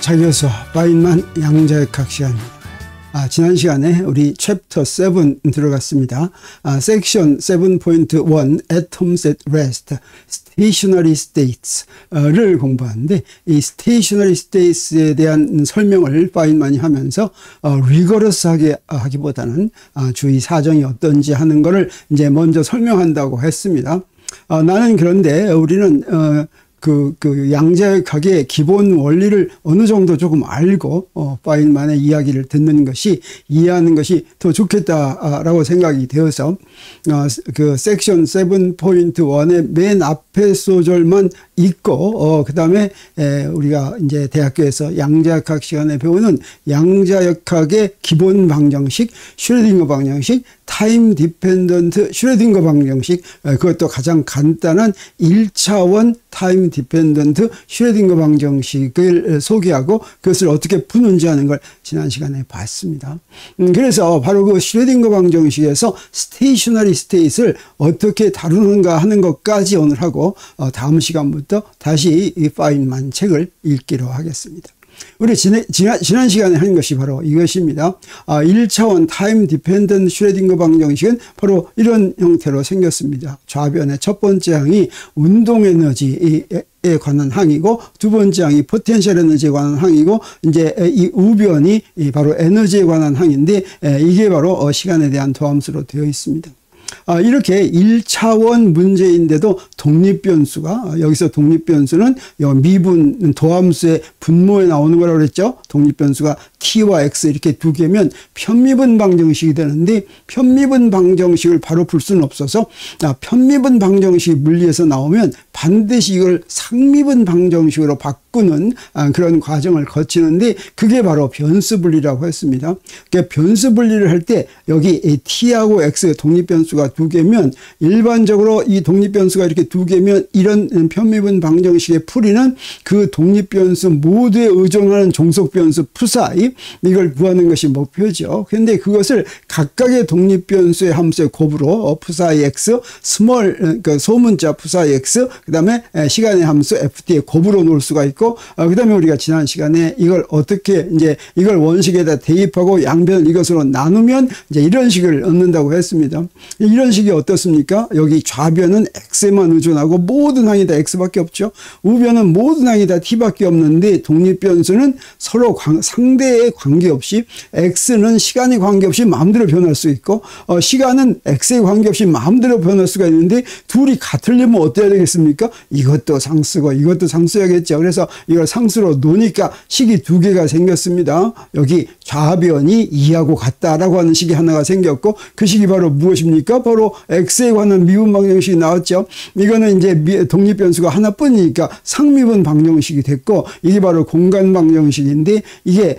자기교수 파인만 양자역학 시간입니다. 지난 시간에 우리 챕터 7 들어갔습니다. 섹션 7.1 Atoms at Rest, Stationary States를 공부하는데 이 Stationary States에 대한 설명을 파인만이 하면서 리거러스하게 하기보다는 주의 사정이 어떤지 하는 거를 이제 먼저 설명한다고 했습니다. 나는 그런데 우리는 그 양자역학의 기본 원리를 어느 정도 조금 알고 파인만의 이야기를 듣는 것이, 이해하는 것이 더 좋겠다라고 생각이 되어서 그 섹션 7.1의 맨 앞에 소절만 읽고 그 다음에 우리가 이제 대학교에서 양자역학 시간에 배우는 양자역학의 기본 방정식, 슈레딩거 방정식, 타임 디펜던트 슈레딩거 방정식, 그것도 가장 간단한 1차원 타임 디펜던트 슈레딩거 방정식을 소개하고 그것을 어떻게 푸는지 하는 걸 지난 시간에 봤습니다. 그래서 바로 그 슈레딩거 방정식에서 스테이셔너리 스테이트를 어떻게 다루는가 하는 것까지 오늘 하고 다음 시간부터 다시 이 파인만 책을 읽기로 하겠습니다. 우리 지난 시간에 한 것이 바로 이것입니다. 1차원 타임 디펜던트 슈레딩거 방정식은 바로 이런 형태로 생겼습니다. 좌변의 첫 번째 항이 운동 에너지에 관한 항이고 두 번째 항이 포텐셜 에너지에 관한 항이고 이제 이 우변이 바로 에너지에 관한 항인데 이게 바로 시간에 대한 도함수로 되어 있습니다. 이렇게 1차원 문제인데도 독립변수가, 여기서 독립변수는 미분 도함수의 분모에 나오는 거라고 그랬죠. 독립변수가 t와 x 이렇게 두 개면 편미분 방정식이 되는데 편미분 방정식을 바로 풀 수는 없어서 편미분 방정식이 물리에서 나오면 반드시 이걸 상미분 방정식으로 바꾸는 그런 과정을 거치는데 그게 바로 변수 분리라고 했습니다. 그러니까 변수 분리를 할 때 여기 t하고 x 독립변수가 두 개면 일반적으로 이 독립변수가 이렇게 두 개면 이런 편미분 방정식의 풀이는 그 독립변수 모두에 의존하는 종속변수 푸사이, 이걸 구하는 것이 목표죠. 그런데 그것을 각각의 독립변수의 함수의 곱으로 푸사이 x, 스몰, 그러니까 소문자 푸사이 x, 그 다음에 시간의 함수 ft의 곱으로 놓을 수가 있고, 그 다음에 우리가 지난 시간에 이걸 어떻게 이제 이걸 원식에다 대입하고 양변을 이것으로 나누면 이제 이런 식을 얻는다고 했습니다. 이런 식이 어떻습니까? 여기 좌변은 x에만 의존하고 모든 항이 다 x밖에 없죠. 우변은 모든 항이 다 t밖에 없는데 독립변수는 서로 상대에 관계없이 x는 시간에 관계없이 마음대로 변할 수 있고 시간은 x에 관계없이 마음대로 변할 수가 있는데 둘이 같으려면 어때야 되겠습니까? 이것도 상수고 이것도 상수야겠죠. 그래서 이걸 상수로 놓으니까 식이 두 개가 생겼습니다. 여기 좌변이 2하고 같다라고 하는 식이 하나가 생겼고 그 식이 바로 무엇입니까? 바로 x에 관한 미분 방정식이 나왔죠. 이거는 이제 독립변수가 하나뿐이니까 상미분 방정식이 됐고 이게 바로 공간 방정식인데 이게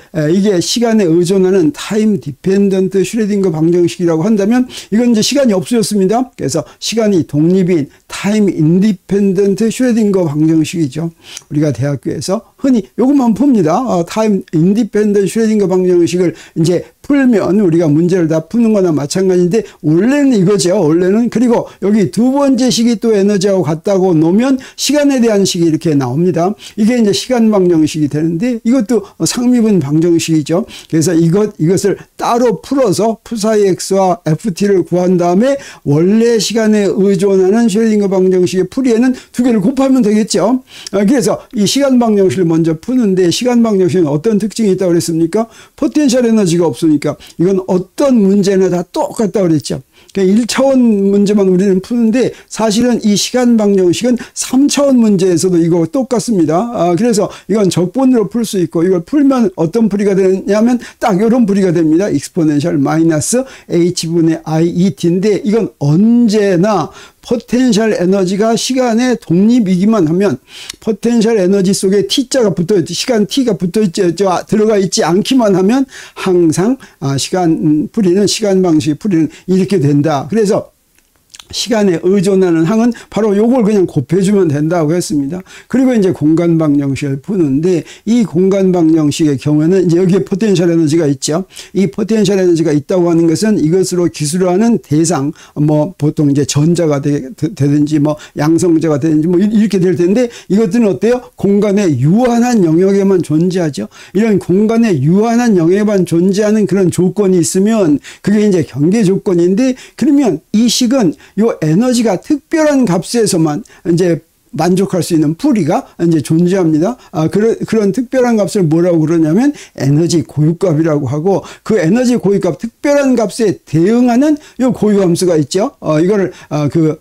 시간에 의존하는 타임 디펜던트 슈레딩거 방정식이라고 한다면 이건 이제 시간이 없어졌습니다. 그래서 시간이 독립인 타임 인디펜던트 슈레딩거 방정식이죠. 우리가 대학교에서 흔히 요것만 풉니다. 타임 인디펜던트 슈레딩거 방정식을 이제 풀면 우리가 문제를 다 푸는 거나 마찬가지인데 원래는 이거죠. 원래는. 그리고 여기 두 번째 식이 또 에너지하고 같다고 놓으면 시간에 대한 식이 이렇게 나옵니다. 이게 이제 시간 방정식이 되는데 이것도 상미분 방정식이죠. 그래서 이것을 따로 풀어서 푸사이 x와 ft를 구한 다음에 원래 시간에 의존하는 슈레딩거 방정식의 풀이에는 두 개를 곱하면 되겠죠. 그래서 이 시간 방정식을 먼저 푸는데 시간 방정식은 어떤 특징이 있다고 그랬습니까? 포텐셜 에너지가 없으니까 이건 어떤 문제나 다 똑같다고 그랬죠. 1차원 문제만 우리는 푸는데 사실은 이 시간 방정식은 3차원 문제에서도 이거 똑같습니다. 그래서 이건 적분으로 풀 수 있고 이걸 풀면 어떤 풀이가 되냐면 딱 이런 풀이가 됩니다. 익스포넨셜 마이너스 h분의 iet인데 이건 언제나 포텐셜 에너지가 시간에 독립이기만 하면 포텐셜 에너지 속에 t자가 붙어있지, 시간 t가 들어가 있지 않기만 하면 항상 시간 방식의 풀이는 이렇게 된다. 그래서 시간에 의존하는 항은 바로 요걸 그냥 곱해주면 된다고 했습니다. 그리고 이제 공간 방정식을 푸는데 이 공간 방정식의 경우에는 이제 여기에 포텐셜 에너지가 있죠. 이 포텐셜 에너지가 있다고 하는 것은 이것으로 기술하는 대상, 뭐 보통 이제 전자가 되든지 뭐 양성자가 되든지 뭐 이렇게 될 텐데 이것들은 어때요? 공간의 유한한 영역에만 존재하죠. 이런 공간의 유한한 영역에만 존재하는 그런 조건이 있으면 그게 이제 경계 조건인데, 그러면 이 식은 요 에너지가 특별한 값에서만 이제 만족할 수 있는 풀이가 이제 존재합니다. 그런 특별한 값을 뭐라고 그러냐면 에너지 고유값이라고 하고, 그 에너지 고유값 특별한 값에 대응하는 요 고유함수가 있죠. 이거를 그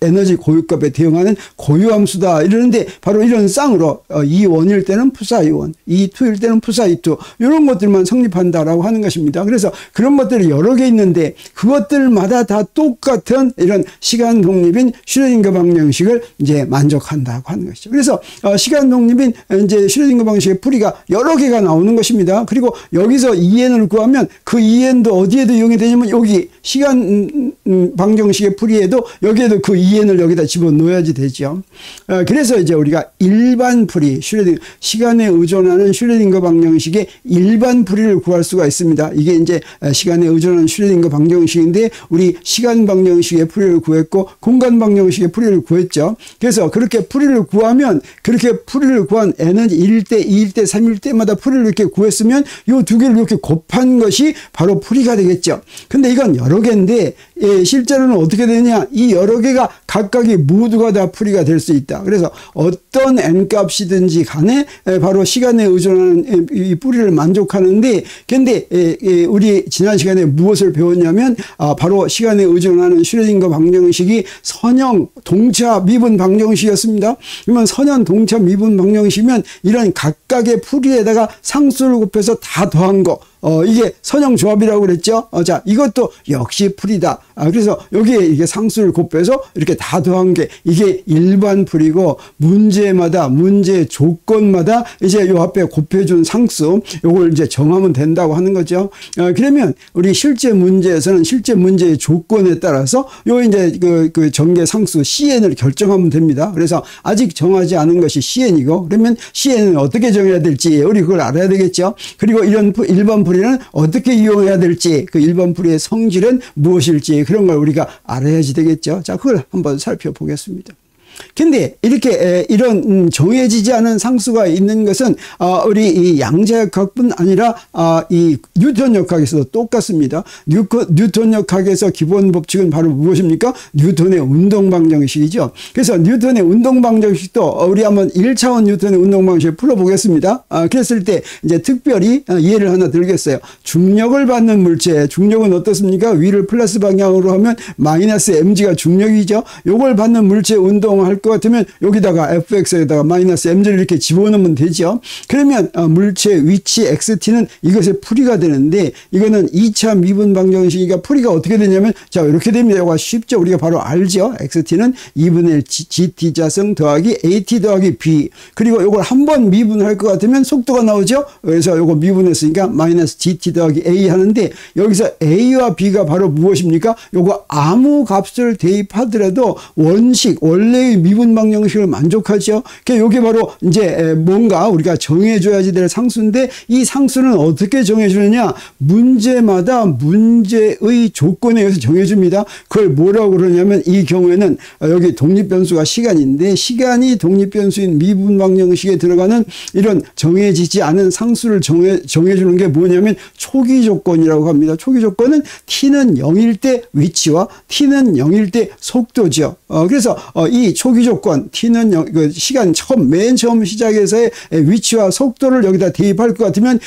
에너지 고유값에 대응하는 고유함수다 이러는데, 바로 이런 쌍으로 E1일 때는 푸사 E1, E2일 때는 푸사 E2 이런 것들만 성립한다라고 하는 것입니다. 그래서 그런 것들이 여러 개 있는데 그것들마다 다 똑같은 이런 시간 독립인 슈레딩거 방정식을 이제 만족한다고 하는 것이죠. 그래서 시간 독립인 이제 슈레딩거 방식의 풀이가 여러 개가 나오는 것입니다. 그리고 여기서 EN을 구하면 그 EN도 어디에도 이용이 되냐면 여기 시간 방정식의 풀이에도 여기에도 그 EN을 여기다 집어넣어야지 되죠. 그래서 이제 우리가 일반 풀이 시간에 의존하는 슈레딩거 방정식의 일반 풀이를 구할 수가 있습니다. 이게 이제 시간에 의존하는 슈레딩거 방정식인데 우리 시간 방정식의 풀이를 구했고 공간 방정식의 풀이를 구했죠. 그래서 그렇게 풀이를 구하면, 그렇게 풀이를 구한 n은 1대, 2일 때, 3일 때마다 풀이를 이렇게 구했으면 요 두 개를 이렇게 곱한 것이 바로 풀이가 되겠죠. 근데 이건 여러 개인데 실제로는 어떻게 되냐, 이 여러 개가 각각이 모두가 다 풀이가 될 수 있다. 그래서 어떤 n값이든지 간에 바로 시간에 의존하는 이 풀이를 만족하는데, 근데 우리 지난 시간에 무엇을 배웠냐면 바로 시간에 의존하는 슈레딩거 방정식이 선형 동차 미분 방정식이었습니다. 그러면 선형 동차 미분 방정식이면 이런 각각의 풀이에다가 상수를 곱해서 다 더한 거, 이게 선형 조합이라고 그랬죠. 자, 이것도 역시 풀이다. 그래서 여기에 이게 상수를 곱해서 이렇게 다 더한 게 이게 일반 풀이고, 문제마다 문제 조건마다 이제 요 앞에 곱해준 상수 요걸 이제 정하면 된다고 하는 거죠. 그러면 우리 실제 문제에서는 실제 문제의 조건에 따라서 요 이제 그 전개 상수 CN을 결정하면 됩니다. 그래서 아직 정하지 않은 것이 CN이고, 그러면 CN은 어떻게 정해야 될지 우리 그걸 알아야 되겠죠. 그리고 이런 일반 풀이는 어떻게 이용해야 될지, 그 일반 풀이의 성질은 무엇일지 그런 걸 우리가 알아야지 되겠죠. 자, 그걸 한번 살펴보겠습니다. 근데 이렇게 이런 정해지지 않은 상수가 있는 것은 우리 이 양자역학뿐 아니라 이 뉴턴 역학에서도 똑같습니다. 뉴턴 역학에서 기본 법칙은 바로 무엇입니까? 뉴턴의 운동 방정식이죠. 그래서 뉴턴의 운동 방정식도 우리 한번 1차원 뉴턴의 운동 방정식을 풀어보겠습니다. 그랬을 때 이제 특별히 예를 하나 들겠어요. 중력을 받는 물체, 중력은 어떻습니까? 위를 플러스 방향으로 하면 마이너스 mg가 중력이죠. 요걸 받는 물체 운동을 할 것 같으면 여기다가 fx에다가 마이너스 mg를 이렇게 집어넣으면 되죠. 그러면 물체 위치 xt는 이것의 풀이가 되는데, 이거는 2차 미분 방정식이니까 풀이가 어떻게 되냐면 자, 이렇게 됩니다. 이거 쉽죠. 우리가 바로 알죠. xt는 2분의 1 gt 자승 더하기 at 더하기 b, 그리고 이걸 한번 미분할 것 같으면 속도가 나오죠. 그래서 이거 미분했으니까 마이너스 gt 더하기 a 하는데, 여기서 a와 b가 바로 무엇입니까? 요거 아무 값을 대입하더라도 원래의 미분 방정식을 만족하죠. 그러니까 이게 바로 이제 뭔가 우리가 정해줘야지 될 상수인데, 이 상수는 어떻게 정해주느냐? 문제마다 문제의 조건에 의해서 정해줍니다. 그걸 뭐라고 그러냐면, 이 경우에는 여기 독립변수가 시간인데, 시간이 독립변수인 미분 방정식에 들어가는 이런 정해지지 않은 상수를 정해주는 게 뭐냐면 초기 조건이라고 합니다. 초기 조건은 t는 0일 때 위치와 t는 0일 때 속도죠. 그래서 이 초기 조건 t는 시간 맨 처음 시작에서의 위치와 속도를 여기다 대입할 것 같으면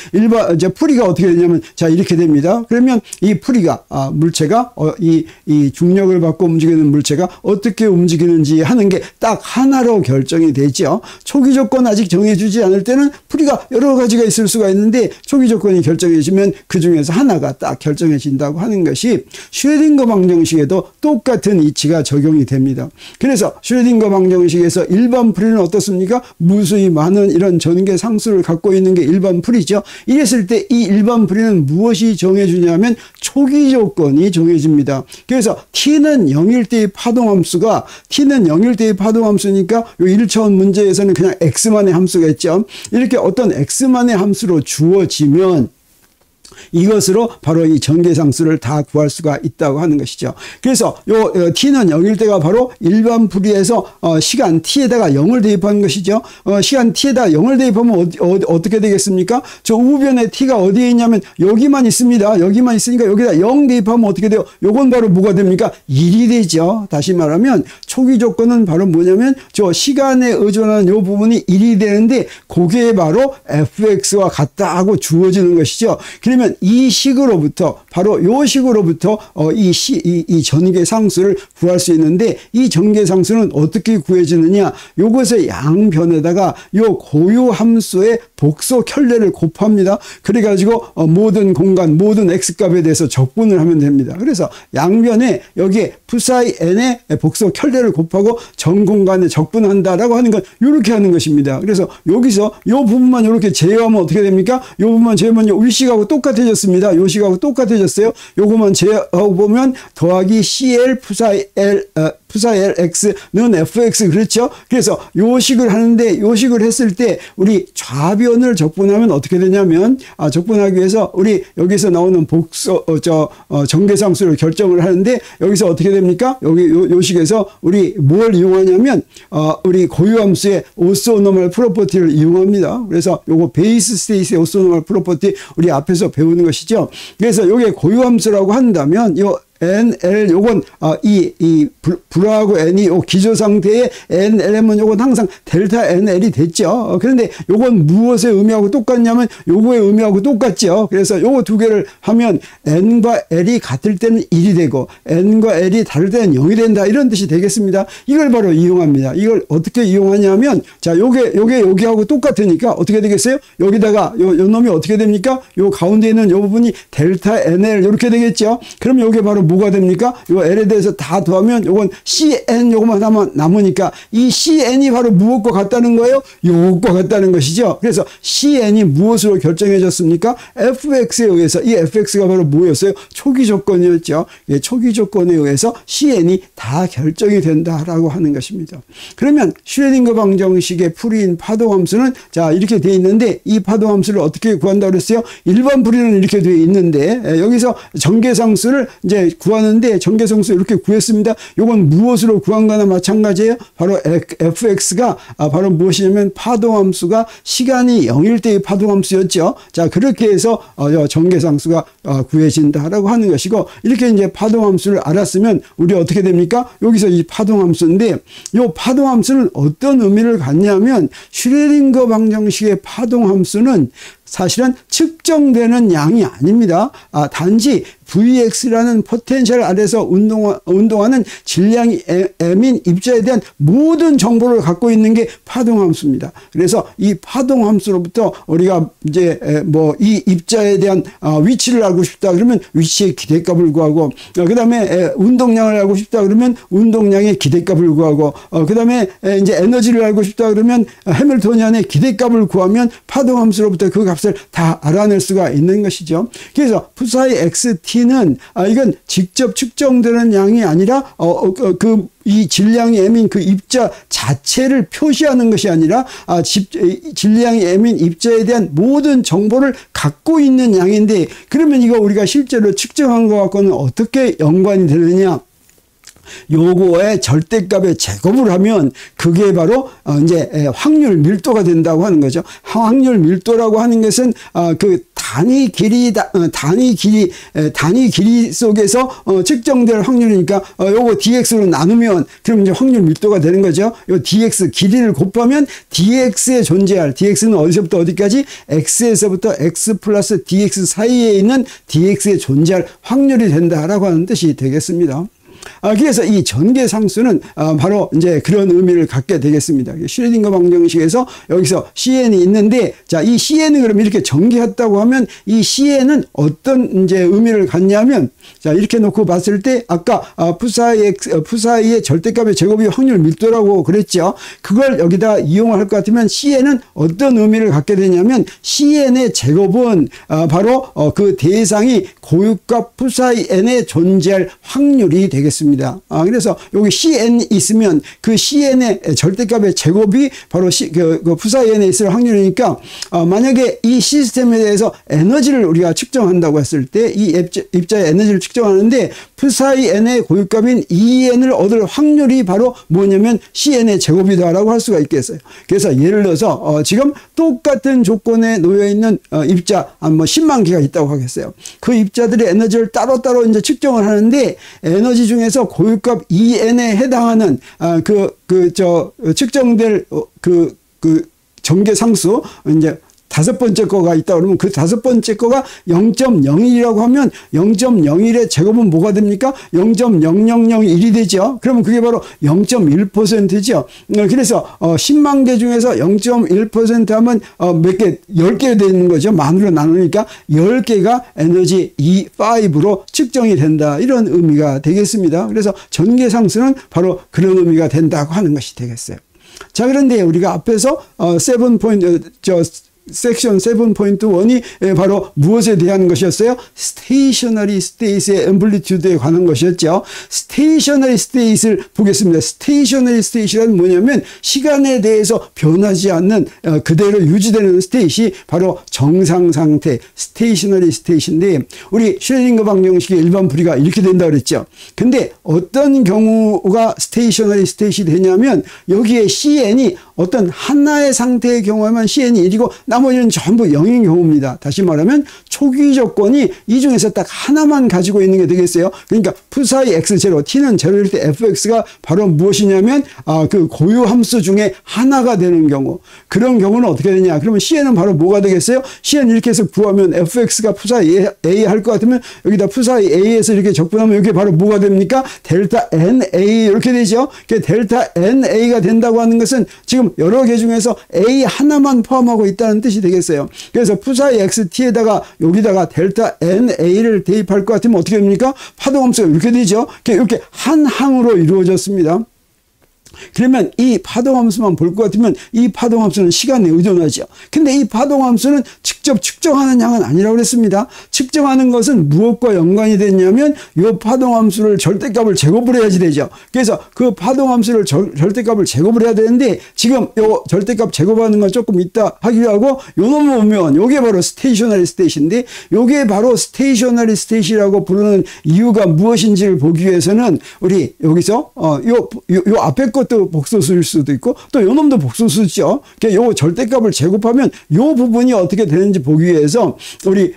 이제 풀이가 어떻게 되냐면 자, 이렇게 됩니다. 그러면 이 풀이가 물체가 이 중력을 받고 움직이는 물체가 어떻게 움직이는지 하는 게 딱 하나로 결정이 되죠. 초기 조건 아직 정해주지 않을 때는 풀이가 여러 가지가 있을 수가 있는데, 초기 조건이 결정해지면 그 중에서 하나가 딱 결정해진다고 하는 것이 슈레딩거 방정식에도 똑같은 이치가 적용이 됩니다. 그래서 슈레딩거 슈레딩거 방정식에서 일반 풀이는 어떻습니까? 무수히 많은 이런 전개 상수를 갖고 있는 게 일반 풀이죠. 이랬을 때 이 일반 풀이는 무엇이 정해주냐면 초기 조건이 정해집니다. 그래서 t는 0일 때의 파동함수가 t는 0일 때의 파동함수니까 요 1차원 문제에서는 그냥 x만의 함수가 있죠. 이렇게 어떤 x만의 함수로 주어지면 이것으로 바로 이 전개상수를 다 구할 수가 있다고 하는 것이죠. 그래서 요 t는 0일 때가 바로 일반 풀이에서 시간 t에다가 0을 대입하는 것이죠. 시간 t에다가 0을 대입하면 어떻게 되겠습니까? 저 우변에 t가 어디에 있냐면 여기만 있습니다. 여기만 있으니까 여기다 0 대입하면 어떻게 돼요? 요건 바로 뭐가 됩니까? 1이 되죠. 다시 말하면 초기 조건은 바로 뭐냐면 저 시간에 의존하는 요 부분이 1이 되는데 그게 바로 fx와 같다 하고 주어지는 것이죠. 그러면 이 식으로부터 바로 요 식으로부터 이 전개상수를 구할 수 있는데 이 전개상수는 어떻게 구해지느냐? 요것의 양변에다가 요 고유함수의 복소 켤레를 곱합니다. 그래가지고 모든 공간 모든 x값에 대해서 적분을 하면 됩니다. 그래서 양변에 여기에 psi n의 복소 켤레를 곱하고 전 공간에 적분한다라고 하는 건 이렇게 하는 것입니다. 그래서 여기서 요 부분만 이렇게 제외하면 어떻게 됩니까? 요 부분만 제외하면 위식하고 똑같아졌습니다. 요 식하고 똑같아졌어요. 요거만 제외하고 보면 더하기 CL psi Lx는 fx 그렇죠? 그래서 요 식을 하는데 요 식을 했을 때 우리 좌변을 적분하면 어떻게 되냐면 적분하기 위해서 우리 여기서 나오는 복소 전개상수를 결정을 하는데 여기서 어떻게 됩니까? 여기 요 식에서 우리 뭘 이용하냐면 우리 고유함수의 오소노멀 프로퍼티를 이용합니다. 그래서 요거 베이스 스테이스의 오소노멀 프로퍼티 우리 앞에서 배우는 것이죠. 그래서 요게 고유함수라고 한다면 요 NL 요건 이 불하고 N이 요 기조 상태의 NLM은 요건 항상 델타 NL이 됐죠. 그런데 요건 무엇의 의미하고 똑같냐면 요거의 의미하고 똑같죠. 그래서 요거 두 개를 하면 N과 L이 같을 때는 1이 되고 N과 L이 다를 때는 0이 된다 이런 뜻이 되겠습니다. 이걸 바로 이용합니다. 이걸 어떻게 이용하냐면 자 요게 여기하고 똑같으니까 어떻게 되겠어요? 여기다가 요 놈이 어떻게 됩니까? 요 가운데 있는 요 부분이 델타 NL 이렇게 되겠죠. 그럼 요게 바로 뭐가 됩니까? 요 L에 대해서 다 더하면 요건 CN 요거만 하면 남으니까 이 CN이 바로 무엇과 같다는 거예요? 요것과 같다는 것이죠. 그래서 CN이 무엇으로 결정해졌습니까? FX에 의해서 이 FX가 바로 뭐였어요? 초기 조건이었죠. 예, 초기 조건에 의해서 CN이 다 결정이 된다라고 하는 것입니다. 그러면 슈레딩거 방정식의 풀이인 파동함수는 자 이렇게 되어 있는데 이 파동함수를 어떻게 구한다고 그랬어요? 일반 풀이는 이렇게 되어 있는데 여기서 전개상수를 이제 구하는데 전개상수 이렇게 구했습니다. 요건 무엇으로 구한 거나 마찬가지예요. 바로 fx가 바로 무엇이냐면 파동함수가 시간이 0일 때의 파동함수였죠. 자 그렇게 해서 전개상수가 구해진다라고 하는 것이고 이렇게 이제 파동함수를 알았으면 우리 어떻게 됩니까? 여기서 이 파동함수인데 요 파동함수는 어떤 의미를 갖냐면 슈레딩거 방정식의 파동함수는 사실은 측정되는 양이 아닙니다. 단지 Vx라는 포텐셜 아래서 운동하는 질량이 m인 입자에 대한 모든 정보를 갖고 있는 게 파동함수입니다. 그래서 이 파동함수로부터 우리가 이제 뭐 이 입자에 대한 위치를 알고 싶다 그러면 위치의 기대값을 구하고 그 다음에 운동량을 알고 싶다 그러면 운동량의 기대값을 구하고 그 다음에 이제 에너지를 알고 싶다 그러면 해밀토니안의 기대값을 구하면 파동함수로부터 그 값을 다 알아낼 수가 있는 것이죠. 그래서 psi xt는 이건 직접 측정되는 양이 아니라 이 질량이 m인 그 입자 자체를 표시하는 것이 아니라 질량이 m인 입자에 대한 모든 정보를 갖고 있는 양인데 그러면 이거 우리가 실제로 측정한 것 갖고는 어떻게 연관이 되느냐? 요거의 절대값의 제곱을 하면 그게 바로 이제 확률 밀도가 된다고 하는 거죠. 확률 밀도라고 하는 것은 그 단위 길이 속에서 측정될 확률이니까 요거 dx로 나누면 그럼 이제 확률 밀도가 되는 거죠. 요 dx 길이를 곱하면 dx에 존재할 dx는 어디서부터 어디까지 x에서부터 x 플러스 dx 사이에 있는 dx에 존재할 확률이 된다라고 하는 뜻이 되겠습니다. 그래서 이 전개상수는 바로 이제 그런 의미를 갖게 되겠습니다. 슈레딩거 방정식에서 여기서 CN이 있는데, 자, 이 CN을 그럼 이렇게 전개했다고 하면 이 CN은 어떤 이제 의미를 갖냐면, 자, 이렇게 놓고 봤을 때 아까 푸사이의 절대값의 제곱이 확률 밀도라고 그랬죠. 그걸 여기다 이용할 것 같으면 CN은 어떤 의미를 갖게 되냐면, CN의 제곱은 바로 그 대상이 고유값 푸사이 n에 존재할 확률이 되겠습니다. 그래서 여기 CN 있으면 그 CN의 절대값의 제곱이 바로 그 푸사이 n에 있을 확률이니까, 만약에 이 시스템에 대해서 에너지를 우리가 측정한다고 했을 때 이 입자의 에너지를 측정하는데 푸사이 n의 고유값인 EN을 얻을 확률이 바로 뭐냐면 CN의 제곱이다라고 할 수가 있겠어요. 그래서 예를 들어서 지금 똑같은 조건에 놓여 있는 입자 뭐 10만 개가 있다고 하겠어요. 그 입자들의 에너지를 따로따로 이제 측정을 하는데, 에너지 중에서 고유값 EN에 해당하는 측정될 전개상수 이제 5번째 거가 있다 그러면 그 5번째 거가 0.01이라고 하면 0.01의 제곱은 뭐가 됩니까? 0.0001이 되죠. 그러면 그게 바로 0.1%죠. 그래서 10만 개 중에서 0.1% 하면 몇 개? 10개 되는 거죠. 만으로 나누니까 10개가 에너지 E5로 측정이 된다. 이런 의미가 되겠습니다. 그래서 전개상수는 바로 그런 의미가 된다고 하는 것이 되겠어요. 자, 그런데 우리가 앞에서 섹션 7.1이 바로 무엇에 대한 것이었어요? 스테이셔너리 스테이트의 앰플리튜드에 관한 것이었죠. 스테이셔너리 스테이트를 보겠습니다. 스테이셔너리 스테이트는 뭐냐면 시간에 대해서 변하지 않는 그대로 유지되는 스테이트이 바로 정상 상태, 스테이셔너리 스테이트인데, 우리 슈레딩거 방정식의 일반 풀이가 이렇게 된다고 그랬죠. 근데 어떤 경우가 스테이셔너리 스테이트이 되냐면, 여기에 CN이 어떤 하나의 상태의 경우에만 CN이 1이고 나머지는 전부 0인 경우입니다. 다시 말하면 초기 조건이 이 중에서 딱 하나만 가지고 있는 게 되겠어요. 그러니까 푸사이 x0, t는 0일 때 fx가 바로 무엇이냐면 그 고유 함수 중에 하나가 되는 경우. 그런 경우는 어떻게 되냐? 그러면 CN은 바로 뭐가 되겠어요? CN 이렇게 해서 구하면 fx가 푸사이 a 할 것 같으면 여기다 푸사이 a에서 이렇게 적분하면 이게 바로 뭐가 됩니까? 델타 NA 이렇게 되죠. 델타 NA가 된다고 하는 것은 지금 여러 개 중에서 A 하나만 포함하고 있다는 뜻이 되겠어요. 그래서 푸사이 XT에다가 여기다가 델타 NA를 대입할 것 같으면 어떻게 됩니까? 파동함수가 이렇게 되죠. 이렇게 한 항으로 이루어졌습니다. 그러면 이 파동함수만 볼 것 같으면 이 파동함수는 시간에 의존하죠. 근데 이 파동함수는 직접 측정하는 양은 아니라고 그랬습니다. 측정하는 것은 무엇과 연관이 됐냐면 이 파동함수를 절대값을 제곱을 해야지 되죠. 그래서 그 파동함수를 절대값을 제곱을 해야 되는데, 지금 요 절대값 제곱하는 건 조금 이따 하기로 하고, 요 놈을 보면 요게 바로 스테이셔너리 스테이트인데, 요게 바로 스테이셔너리 스테이트라고 부르는 이유가 무엇인지를 보기 위해서는 우리 여기서 요 앞에 것도 복소수일 수도 있고 또 요 놈도 복소수죠. 요 절대값을 제곱하면 요 부분이 어떻게 되는지 보기 위해서 우리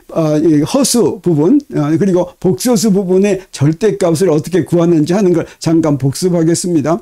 허수 부분 그리고 복소수 부분의 절대값을 어떻게 구하는지 하는 걸 잠깐 복습하겠습니다.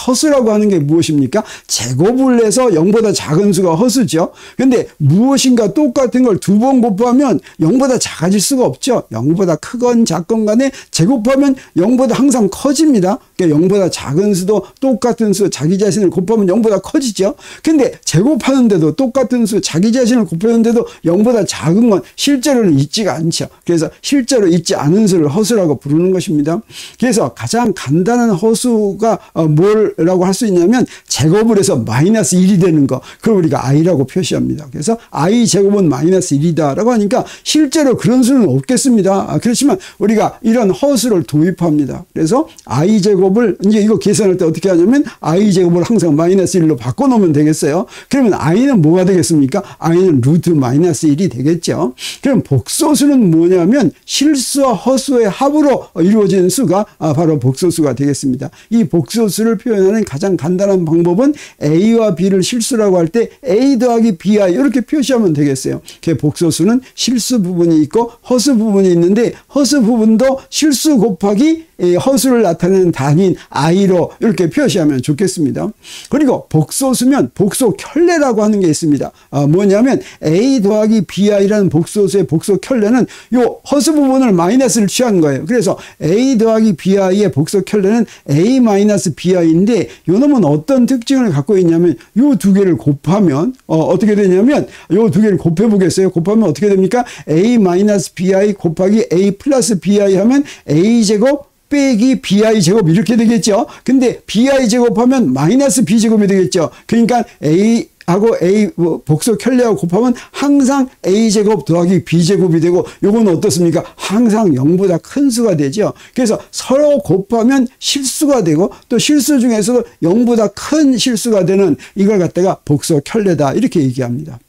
허수라고 하는 게 무엇입니까? 제곱을 해서 0보다 작은 수가 허수죠. 근데 무엇인가 똑같은 걸 두 번 곱하면 0보다 작아질 수가 없죠. 0보다 크건 작건 간에 제곱하면 0보다 항상 커집니다. 그러니까 0보다 작은 수도 똑같은 수 자기 자신을 곱하면 0보다 커지죠. 근데 제곱하는데도 똑같은 수 자기 자신을 곱하는데도 0보다 작은 건 실제로는 있지가 않죠. 그래서 실제로 있지 않은 수를 허수라고 부르는 것입니다. 그래서 가장 간단한 허수가 뭐라고 할 수 있냐면 제곱을 해서 마이너스 1이 되는 거, 그걸 우리가 i라고 표시합니다. 그래서 i 제곱은 마이너스 1이다 라고 하니까 실제로 그런 수는 없겠습니다. 그렇지만 우리가 이런 허수를 도입합니다. 그래서 i 제곱을 이제 이거 계산할 때 어떻게 하냐면 i 제곱을 항상 마이너스 1로 바꿔놓으면 되겠어요. 그러면 i는 뭐가 되겠습니까? i는 루트 마이너스 1이 되겠죠. 그럼 복소수는 뭐냐면 실수와 허수의 합으로 이루어진 수가 바로 복소수가 되겠습니다. 이 복소수를 표현하는 가장 간단한 방법은 a와 b를 실수라고 할 때 a 더하기 bi 이렇게 표시하면 되겠어요. 복소수는 실수 부분이 있고 허수 부분이 있는데, 허수 부분도 실수 곱하기 허수를 나타내는 단위인 i로 A라고 이렇게 표시하면 좋겠습니다. 그리고 복소수면 복소켤레라고 하는 게 있습니다. 뭐냐면 A 더하기 BI라는 복소수의 복소켤레는 요 허수 부분을 마이너스를 취한 거예요. 그래서 A 더하기 BI의 복소켤레는 A 마이너스 BI인데 요 놈은 어떤 특징을 갖고 있냐면 요 두 개를 곱하면 어떻게 되냐면 요 두 개를 곱해 보겠어요. 곱하면 어떻게 됩니까? A 마이너스 BI 곱하기 A 플러스 BI 하면 A 제곱 빼기 BI 제곱 이렇게 되겠죠. 근데 BI 제곱하면 마이너스 B 제곱이 되겠죠. 그러니까 A 하고 A 복소켤레하고 곱하면 항상 A제곱 더하기 B제곱이 되고 요건 어떻습니까? 항상 0보다 큰 수가 되죠. 그래서 서로 곱하면 실수가 되고 또 실수 중에서도 0보다 큰 실수가 되는 이걸 갖다가 복소켤레다 이렇게 얘기합니다.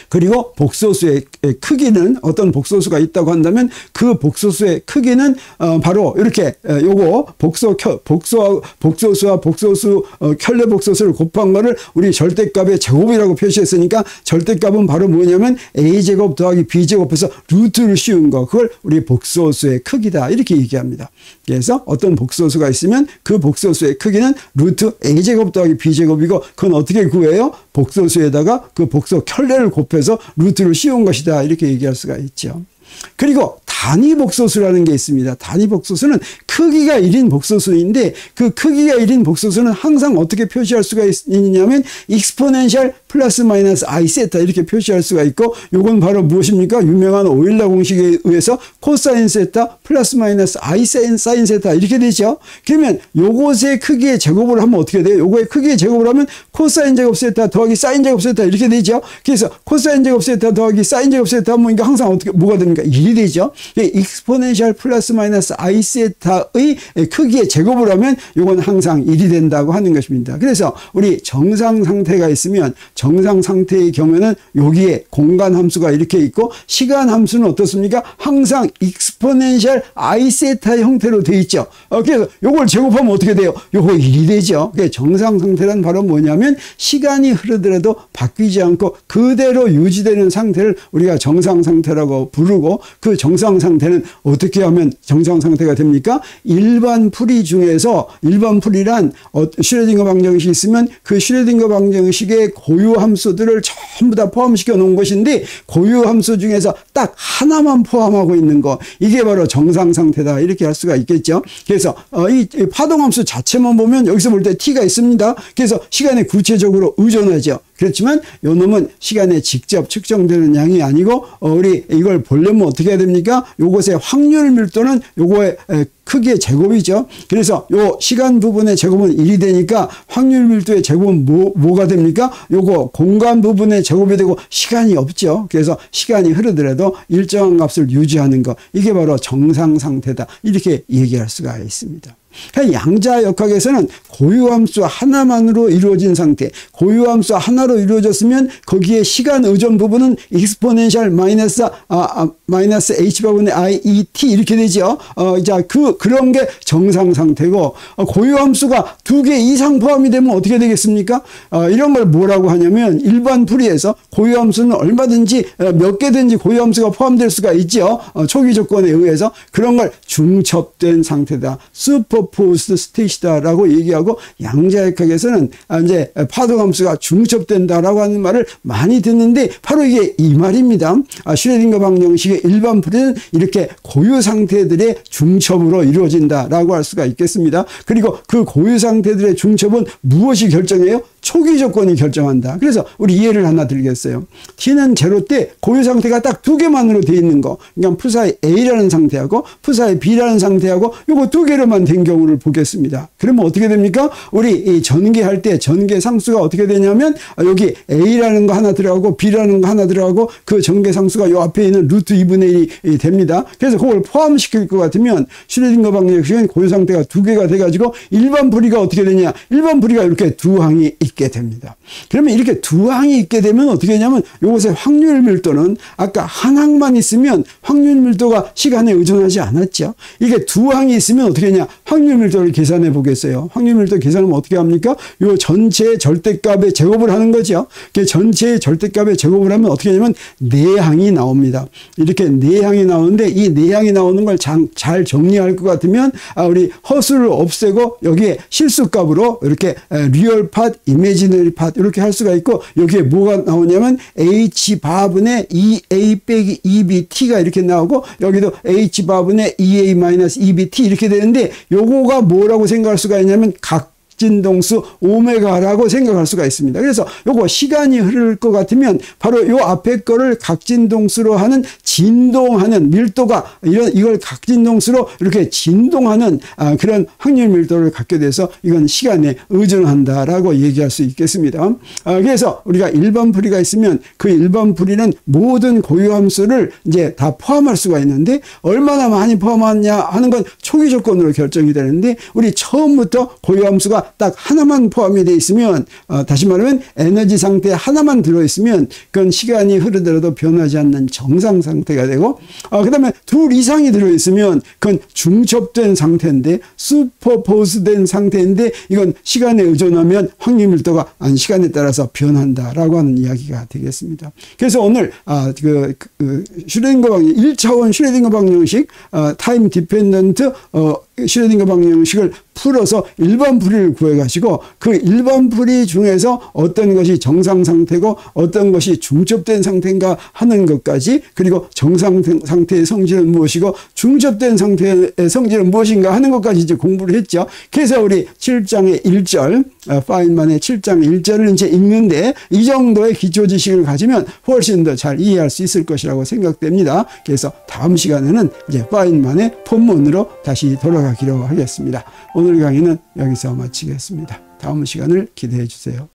그리고 복소수의 크기는 어떤 복소수가 있다고 한다면 그 복소수의 크기는 바로 이렇게 요거 복소수와 복소수 켤레 복소수를 곱한 거를 우리 절대값의 제곱이라고 표시했으니까 절대값은 바로 뭐냐면 A제곱 더하기 B제곱해서 루트를 씌운 거 그걸 우리 복소수의 크기다 이렇게 얘기합니다. 그래서 어떤 복소수가 있으면 그 복소수의 크기는 루트 A제곱 더하기 B제곱이고 그건 어떻게 구해요? 복소수에다가 그 복소 켤레를 곱해서 루트를 씌운 것이다 이렇게 얘기할 수가 있죠. 그리고 단위 복소수라는 게 있습니다. 단위 복소수는 크기가 1인 복소수인데 그 크기가 1인 복소수는 항상 어떻게 표시할 수가 있냐면 익스포넨셜 플러스 마이너스 I 세타 이렇게 표시할 수가 있고 요건 바로 무엇입니까? 유명한 오일러 공식에 의해서 코사인 세타 플러스 마이너스 I 사인 세타 이렇게 되죠. 그러면 요것의 크기의 제곱을 하면 어떻게 돼요? 요거의 크기의 제곱을 하면 코사인 제곱 세타 더하기 사인 제곱 세타 이렇게 되죠. 그래서 코사인 제곱 세타 더하기 사인 제곱 세타 하면 이게 항상 어떻게 뭐가 됩니까? 1이 되죠. 익스포넨셜 플러스 마이너스 I 세타의 크기의 제곱을 하면 요건 항상 1이 된다고 하는 것입니다. 그래서 우리 정상 상태가 있으면 정상 상태의 경우에는 여기에 공간 함수가 이렇게 있고 시간 함수는 어떻습니까? 항상 익스포넨셜 I 세타의 형태로 되어 있죠. 그래서 요걸 제곱하면 어떻게 돼요? 요거 1이 되죠. 정상 상태란 바로 뭐냐면 시간이 흐르더라도 바뀌지 않고 그대로 유지되는 상태를 우리가 정상 상태라고 부르고 그 정상 상태는 어떻게 하면 정상 상태가 됩니까? 일반 풀이 중에서 일반 풀이란 슈레딩거 방정식이 있으면 그 슈레딩거 방정식의 고유 함수들을 전부 다 포함시켜 놓은 것인데 고유 함수 중에서 딱 하나만 포함하고 있는 거 이게 바로 정상 상태다 이렇게 할 수가 있겠죠. 그래서 이 파동 함수 자체만 보면 여기서 볼 때 t가 있습니다. 그래서 시간에 구체적으로 의존하죠. 그렇지만 요 놈은 시간에 직접 측정되는 양이 아니고 우리 이걸 보려면 어떻게 해야 됩니까? 요것의 확률 밀도는 요거의 크기의 제곱이죠. 그래서 요 시간 부분의 제곱은 1이 되니까 확률 밀도의 제곱은 뭐가 됩니까? 요거 공간 부분의 제곱이 되고 시간이 없죠. 그래서 시간이 흐르더라도 일정한 값을 유지하는 거 이게 바로 정상 상태다 이렇게 얘기할 수가 있습니다. 양자역학에서는 고유함수 하나만으로 이루어진 상태, 고유함수 하나로 이루어졌으면 거기에 시간 의존 부분은 익스포넨셜 마이너스 h분의 iet 이렇게 되죠. 자, 그런 게 정상 상태고 고유함수가 2개 이상 포함이 되면 어떻게 되겠습니까? 이런 걸 뭐라고 하냐면 일반 풀이에서 고유함수는 얼마든지 몇 개든지 고유함수가 포함될 수가 있죠. 초기 조건에 의해서 그런 걸 중첩된 상태다. 슈퍼포스드 스테이시다라고 얘기하고 양자역학에서는 이제 파동함수가 중첩된다라고 하는 말을 많이 듣는데 바로 이게 이 말입니다. 슈레딩거 방정식의 일반 풀이는 이렇게 고유 상태들의 중첩으로 이루어진다라고 할 수가 있겠습니다. 그리고 그 고유 상태들의 중첩은 무엇이 결정해요? 초기 조건이 결정한다. 그래서 우리 이해를 하나 드리겠어요. t는 제로 때 고유 상태가 딱 2개만으로 되어 있는 거. 그러니까 푸사의 A라는 상태하고 푸사의 B라는 상태하고 요거 2개로만 된 경우를 보겠습니다. 그러면 어떻게 됩니까? 우리 이 전개할 때 전개 상수가 어떻게 되냐면 여기 A라는 거 하나 들어가고 B라는 거 하나 들어가고 그 전개 상수가 요 앞에 있는 루트 2분의 1이 됩니다. 그래서 그걸 포함시킬 것 같으면 슈레딩거 방정식은 고유 상태가 2개가 돼가지고 일반 풀이가 어떻게 되냐? 일반 풀이가 이렇게 두 항이 있게 됩니다. 그러면 이렇게 두 항이 있게 되면 어떻게 되냐면 이것의 확률 밀도는 아까 한 항만 있으면 확률 밀도가 시간에 의존하지 않았죠. 이게 두 항이 있으면 어떻게 하냐? 확률 밀도를 계산해 보겠어요. 확률 밀도 계산하면 어떻게 합니까? 요 전체의 절대값의 제곱을 하는 거죠. 전체의 절대값의 제곱을 하면 어떻게 하냐면 네 항이 나옵니다. 이렇게 네 항이 나오는데 이 네 항이 나오는 걸 잘 정리할 것 같으면 우리 허수를 없애고 여기에 실수값으로 이렇게 리얼 팟, 이미지너리 팟 이렇게 할 수가 있고 여기에 뭐가 나오냐면 H 바분의 2A 빼기 2BT가 이렇게 나오고 여기도 H 바분의 2A 마이너스 2BT 이렇게 되는데 요거가 뭐라고 생각할 수가 있냐면 진동수 오메가라고 생각할 수가 있습니다. 그래서 요거 시간이 흐를 것 같으면 바로 요 앞에 거를 각진동수로 하는 진동하는 밀도가 이걸 각진동수로 이렇게 진동하는 그런 확률 밀도를 갖게 돼서 이건 시간에 의존한다라고 얘기할 수 있겠습니다. 그래서 우리가 일반 풀이가 있으면 그 일반 풀이는 모든 고유함수를 이제 다 포함할 수가 있는데 얼마나 많이 포함하냐 하는 건 초기 조건으로 결정이 되는데 우리 처음부터 고유함수가 딱 하나만 포함이 되어 있으면 다시 말하면 에너지 상태 하나만 들어있으면 그건 시간이 흐르더라도 변하지 않는 정상 상태가 되고 그 다음에 둘 이상이 들어있으면 그건 중첩된 상태인데 슈퍼포즈된 상태인데 이건 시간에 의존하면 확률 밀도가 시간에 따라서 변한다라고 하는 이야기가 되겠습니다. 그래서 오늘 슈레딩거 방정 1차원 슈레딩거 방정식 타임 디펜던트 슈레딩거 방정식을 풀어서 일반 풀이를 구해가시고 그 일반 풀이 중에서 어떤 것이 정상 상태고 어떤 것이 중첩된 상태인가 하는 것까지 그리고 정상 상태의 성질은 무엇이고 중첩된 상태의 성질은 무엇인가 하는 것까지 이제 공부를 했죠. 그래서 우리 7장의 1절 파인만의 7장 1절을 이제 읽는데 이 정도의 기초 지식을 가지면 훨씬 더 잘 이해할 수 있을 것이라고 생각됩니다. 그래서 다음 시간에는 이제 파인만의 본문으로 다시 돌아가기로 하겠습니다. 오늘 강의는 여기서 마치겠습니다. 다음 시간을 기대해 주세요.